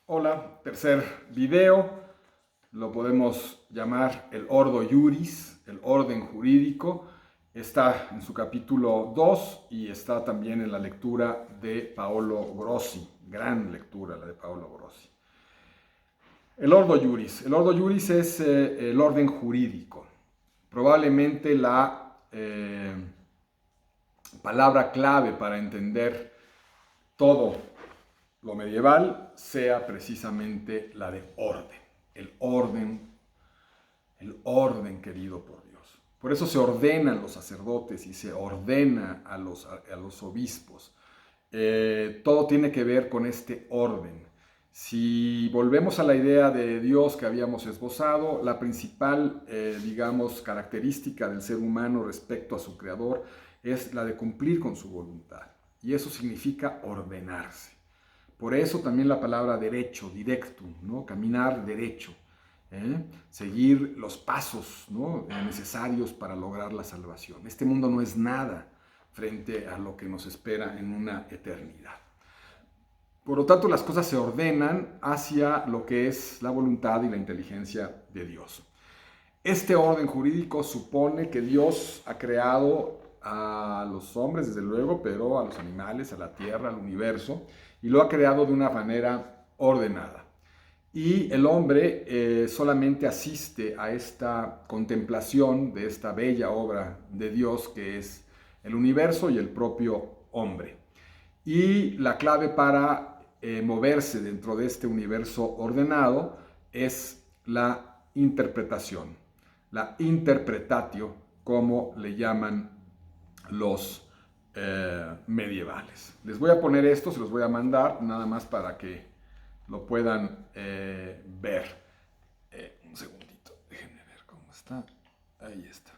Hola, tercer video, lo podemos llamar el Ordo Iuris, el orden jurídico. Está en su capítulo 2 y está también en la lectura de Paolo Grossi, gran lectura la de Paolo Grossi. El Ordo Iuris. El Ordo Iuris es el orden jurídico. Probablemente la palabra clave para entender todo lo medieval sea precisamente la de orden, el orden querido por Dios. Por eso se ordenan los sacerdotes y se ordena a los obispos. Todo tiene que ver con este orden. Si volvemos a la idea de Dios que habíamos esbozado, la principal, característica del ser humano respecto a su creador es la de cumplir con su voluntad. Y eso significa ordenarse. Por eso también la palabra derecho, directum, ¿no? Caminar derecho, seguir los pasos, ¿no? necesarios para lograr la salvación. Este mundo no es nada frente a lo que nos espera en una eternidad. Por lo tanto, las cosas se ordenan hacia lo que es la voluntad y la inteligencia de Dios. Este orden jurídico supone que Dios ha creado a los hombres, desde luego, pero a los animales, a la tierra, al universo, y lo ha creado de una manera ordenada. Y el hombre solamente asiste a esta contemplación de esta bella obra de Dios que es el universo y el propio hombre. Y la clave para moverse dentro de este universo ordenado es la interpretación, la interpretatio, como le llaman los medievales. Les voy a poner esto, se los voy a mandar nada más para que lo puedan ver. Un segundito, déjenme ver cómo está. Ahí está.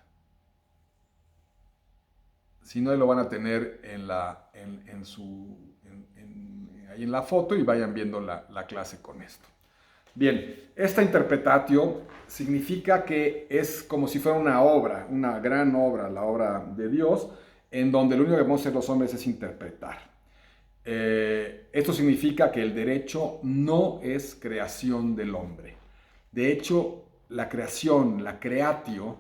Si no, lo van a tener ahí en la foto y vayan viendo la clase con esto. Bien, esta interpretatio significa que es como si fuera una obra, una gran obra, la obra de Dios, en donde lo único que podemos hacer los hombres es interpretar. Esto significa que el derecho no es creación del hombre. De hecho, la creación, la creatio,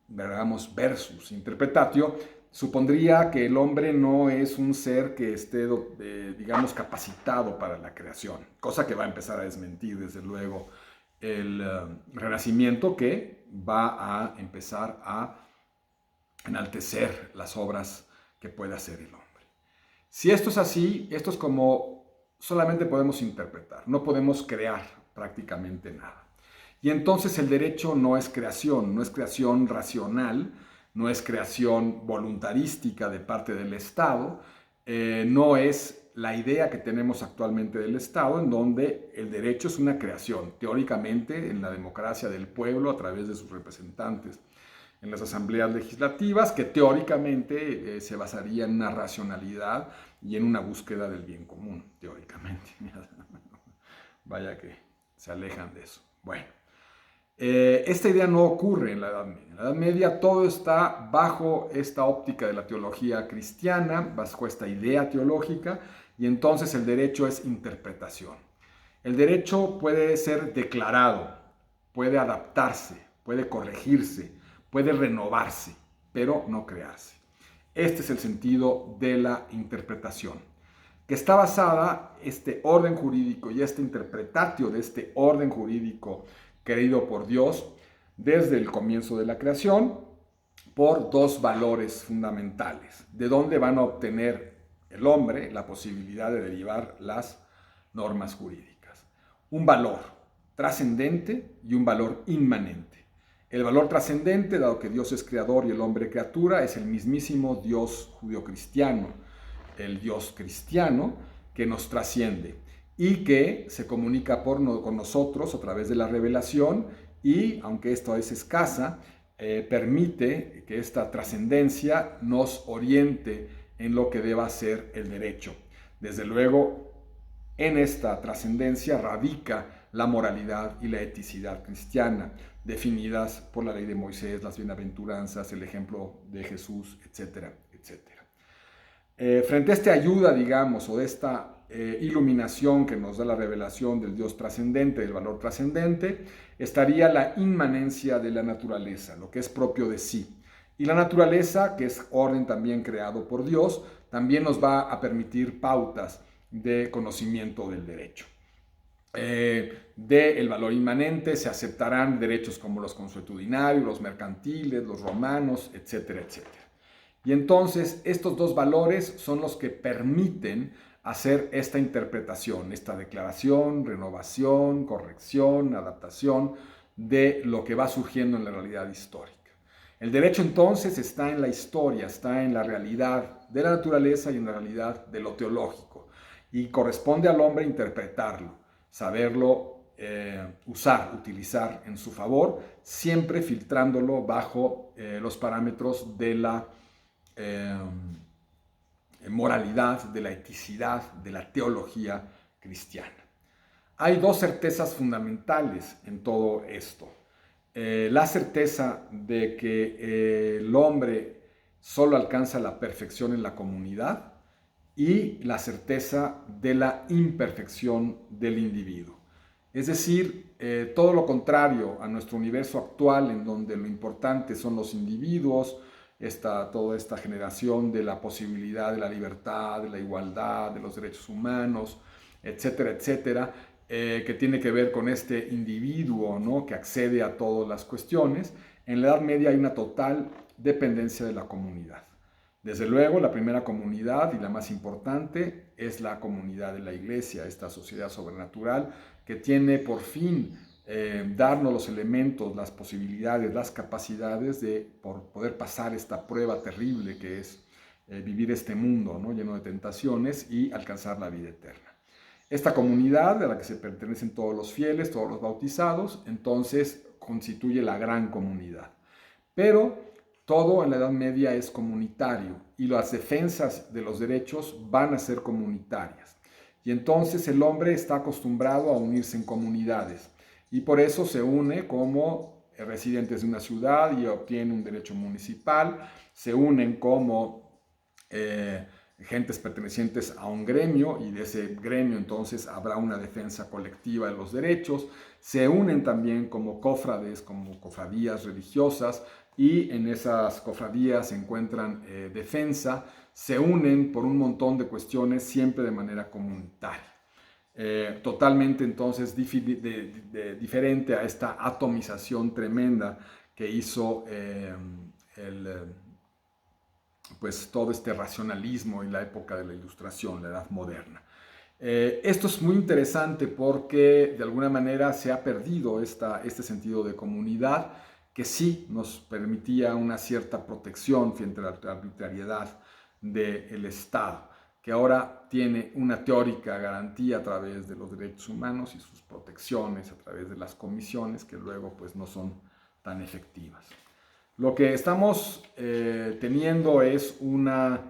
versus interpretatio, supondría que el hombre no es un ser que esté, capacitado para la creación, cosa que va a empezar a desmentir, desde luego, el Renacimiento, que va a empezar a enaltecer las obras que puede hacer el hombre. Si esto es así, esto es como solamente podemos interpretar, no podemos crear prácticamente nada. Y entonces el derecho no es creación racional, no es creación voluntarística de parte del Estado, no es la idea que tenemos actualmente del Estado, en donde el derecho es una creación, teóricamente en la democracia del pueblo a través de sus representantes en las asambleas legislativas, que teóricamente se basaría en una racionalidad y en una búsqueda del bien común, teóricamente. Vaya que se alejan de eso. Bueno. Esta idea no ocurre en la Edad Media. En la Edad Media todo está bajo esta óptica de la teología cristiana, bajo esta idea teológica, y entonces el derecho es interpretación. El derecho puede ser declarado, puede adaptarse, puede corregirse, puede renovarse, pero no crearse. Este es el sentido de la interpretación, que está basada este orden jurídico y esta interpretatio de este orden jurídico querido por Dios desde el comienzo de la creación, por dos valores fundamentales, de donde van a obtener el hombre la posibilidad de derivar las normas jurídicas. Un valor trascendente y un valor inmanente. El valor trascendente, dado que Dios es creador y el hombre criatura, es el mismísimo Dios judio-cristiano, el Dios cristiano que nos trasciende y que se comunica con nosotros a través de la revelación y, aunque esto es escasa, permite que esta trascendencia nos oriente en lo que deba ser el derecho. Desde luego, en esta trascendencia radica la moralidad y la eticidad cristiana, definidas por la ley de Moisés, las bienaventuranzas, el ejemplo de Jesús, etcétera, etcétera. Frente a esta ayuda, o de esta iluminación que nos da la revelación del Dios trascendente, del valor trascendente, estaría la inmanencia de la naturaleza, lo que es propio de sí. Y la naturaleza, que es orden también creado por Dios, también nos va a permitir pautas de conocimiento del derecho. Del valor inmanente se aceptarán derechos como los consuetudinarios, los mercantiles, los romanos, etcétera, etcétera. Y entonces estos dos valores son los que permiten hacer esta interpretación, esta declaración, renovación, corrección, adaptación de lo que va surgiendo en la realidad histórica. El derecho entonces está en la historia, está en la realidad de la naturaleza y en la realidad de lo teológico. Y corresponde al hombre interpretarlo, saberlo usar, utilizar en su favor, siempre filtrándolo bajo los parámetros de la moralidad, de la eticidad, de la teología cristiana. Hay dos certezas fundamentales en todo esto. La certeza de que el hombre solo alcanza la perfección en la comunidad y la certeza de la imperfección del individuo. Es decir, todo lo contrario a nuestro universo actual, en donde lo importante son los individuos, toda esta generación de la posibilidad de la libertad, de la igualdad, de los derechos humanos, etcétera, etcétera, que tiene que ver con este individuo, ¿no?, que accede a todas las cuestiones. En la Edad Media hay una total dependencia de la comunidad. Desde luego, la primera comunidad y la más importante es la comunidad de la Iglesia, esta sociedad sobrenatural que tiene por fin darnos los elementos, las posibilidades, las capacidades de poder pasar esta prueba terrible que es vivir este mundo, ¿no?, lleno de tentaciones y alcanzar la vida eterna. Esta comunidad a la que se pertenecen todos los fieles, todos los bautizados, entonces constituye la gran comunidad. Pero todo en la Edad Media es comunitario y las defensas de los derechos van a ser comunitarias. Y entonces el hombre está acostumbrado a unirse en comunidades y por eso se une como residentes de una ciudad y obtiene un derecho municipal, se unen como gentes pertenecientes a un gremio y de ese gremio entonces habrá una defensa colectiva de los derechos, se unen también como cofrades, como cofradías religiosas y en esas cofradías se encuentran defensa, se unen por un montón de cuestiones siempre de manera comunitaria. Totalmente entonces diferente a esta atomización tremenda que hizo pues todo este racionalismo en la época de la Ilustración, la Edad Moderna. Esto es muy interesante porque de alguna manera se ha perdido este sentido de comunidad que sí nos permitía una cierta protección frente a la arbitrariedad del Estado, que ahora tiene una teórica garantía a través de los derechos humanos y sus protecciones a través de las comisiones que luego pues no son tan efectivas. Lo que estamos teniendo es una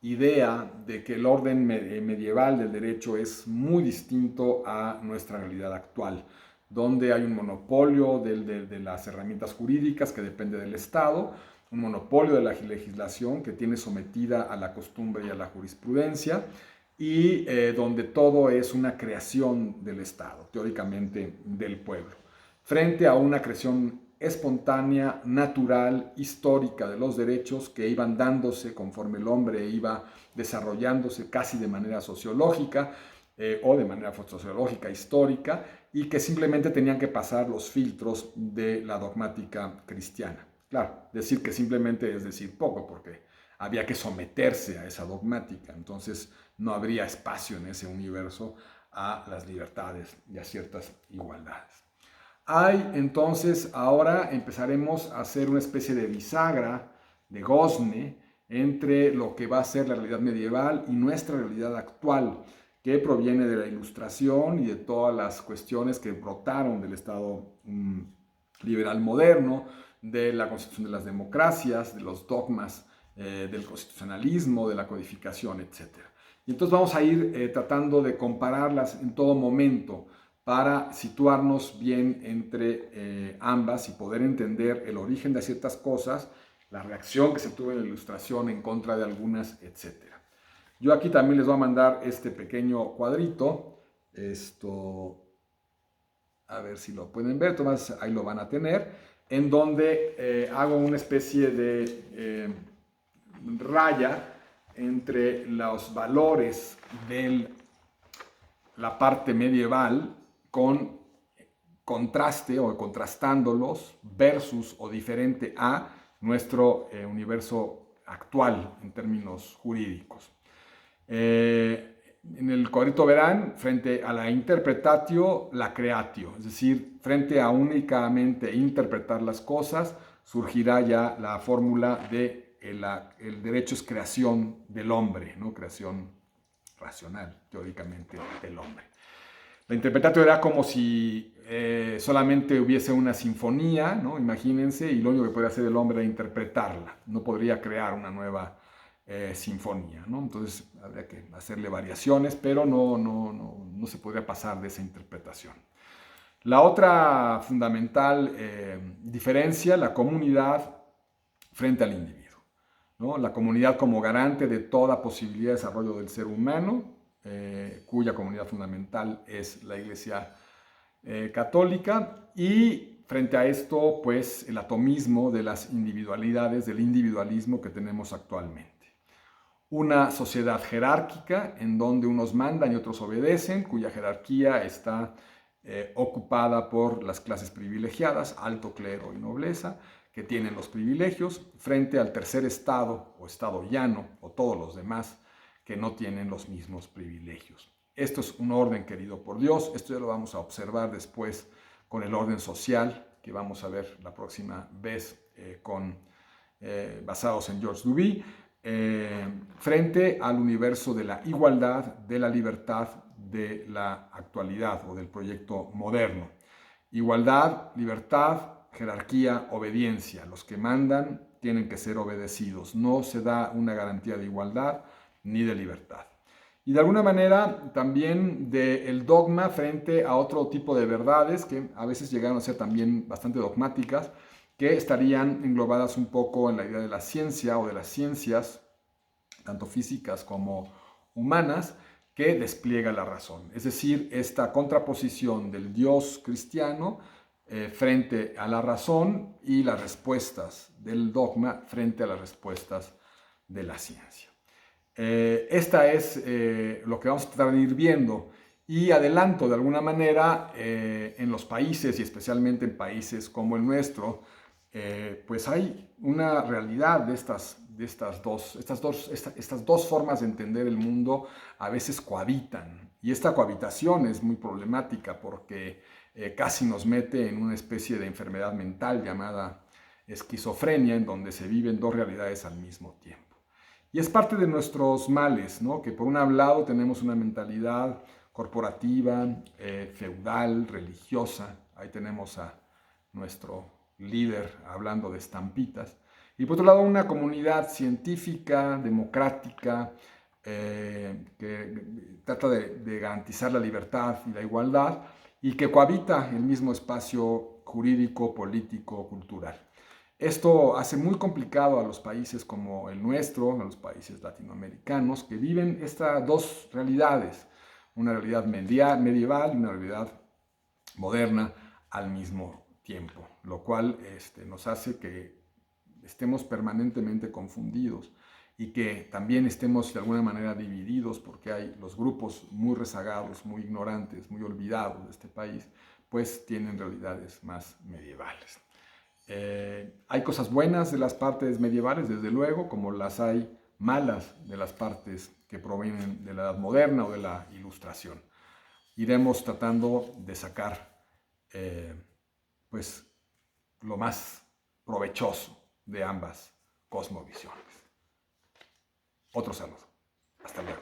idea de que el orden medieval del derecho es muy distinto a nuestra realidad actual, donde hay un monopolio de las herramientas jurídicas que depende del Estado, un monopolio de la legislación que tiene sometida a la costumbre y a la jurisprudencia, y donde todo es una creación del Estado, teóricamente del pueblo, frente a una creación espontánea, natural, histórica de los derechos que iban dándose conforme el hombre iba desarrollándose casi de manera sociológica o de manera sociológica histórica y que simplemente tenían que pasar los filtros de la dogmática cristiana. Claro, decir que simplemente es decir poco porque había que someterse a esa dogmática, entonces no habría espacio en ese universo a las libertades y a ciertas igualdades. Entonces, ahora empezaremos a hacer una especie de bisagra, de gozne, entre lo que va a ser la realidad medieval y nuestra realidad actual, que proviene de la Ilustración y de todas las cuestiones que brotaron del Estado liberal moderno, de la constitución de las democracias, de los dogmas del constitucionalismo, de la codificación, etc. Y entonces vamos a ir tratando de compararlas en todo momento, para situarnos bien entre ambas y poder entender el origen de ciertas cosas, la reacción que se tuvo en la Ilustración en contra de algunas, etc. Yo aquí también les voy a mandar este pequeño cuadrito. A ver si lo pueden ver, entonces ahí lo van a tener, en donde hago una especie de raya entre los valores de la parte medieval con contraste o contrastándolos versus o diferente a nuestro universo actual en términos jurídicos. En el cuadrito verán, frente a la interpretatio, la creatio, es decir, frente a únicamente interpretar las cosas, surgirá ya la fórmula de el derecho es creación del hombre, ¿no? Creación racional, teóricamente, del hombre. La interpretatio era como si solamente hubiese una sinfonía, ¿no? Imagínense, y lo único que podría hacer el hombre era interpretarla, no podría crear una nueva sinfonía, ¿no? Entonces habría que hacerle variaciones, pero no se podría pasar de esa interpretación. La otra fundamental diferencia, la comunidad frente al individuo, ¿no? La comunidad como garante de toda posibilidad de desarrollo del ser humano, cuya comunidad fundamental es la Iglesia católica, y frente a esto, pues, el atomismo de las individualidades, del individualismo que tenemos actualmente. Una sociedad jerárquica en donde unos mandan y otros obedecen, cuya jerarquía está ocupada por las clases privilegiadas, alto clero y nobleza, que tienen los privilegios, frente al tercer estado o estado llano o todos los demás que no tienen los mismos privilegios. Esto es un orden querido por Dios, esto ya lo vamos a observar después con el orden social, que vamos a ver la próxima vez basados en Georges Duby, frente al universo de la igualdad, de la libertad, de la actualidad o del proyecto moderno. Igualdad, libertad, jerarquía, obediencia. Los que mandan tienen que ser obedecidos. No se da una garantía de igualdad ni de libertad. Y de alguna manera también del dogma frente a otro tipo de verdades que a veces llegaron a ser también bastante dogmáticas, que estarían englobadas un poco en la idea de la ciencia o de las ciencias, tanto físicas como humanas, que despliega la razón. Es decir, esta contraposición del Dios cristiano frente a la razón y las respuestas del dogma frente a las respuestas de la ciencia. Esta es lo que vamos a tratar de ir viendo, y adelanto de alguna manera en los países y especialmente en países como el nuestro, pues hay una realidad de estas dos formas de entender el mundo a veces cohabitan, y esta cohabitación es muy problemática porque casi nos mete en una especie de enfermedad mental llamada esquizofrenia, en donde se viven dos realidades al mismo tiempo. Y es parte de nuestros males, ¿no? Que por un lado tenemos una mentalidad corporativa, feudal, religiosa. Ahí tenemos a nuestro líder hablando de estampitas. Y por otro lado una comunidad científica, democrática, que trata de garantizar la libertad y la igualdad, y que cohabita el mismo espacio jurídico, político, cultural. Esto hace muy complicado a los países como el nuestro, a los países latinoamericanos, que viven estas dos realidades, una realidad medieval y una realidad moderna al mismo tiempo, lo cual nos hace que estemos permanentemente confundidos y que también estemos de alguna manera divididos, porque hay los grupos muy rezagados, muy ignorantes, muy olvidados de este país, pues tienen realidades más medievales. Hay cosas buenas de las partes medievales, desde luego, como las hay malas de las partes que provienen de la Edad Moderna o de la Ilustración. Iremos tratando de sacar pues, lo más provechoso de ambas cosmovisiones. Otro saludo. Hasta luego.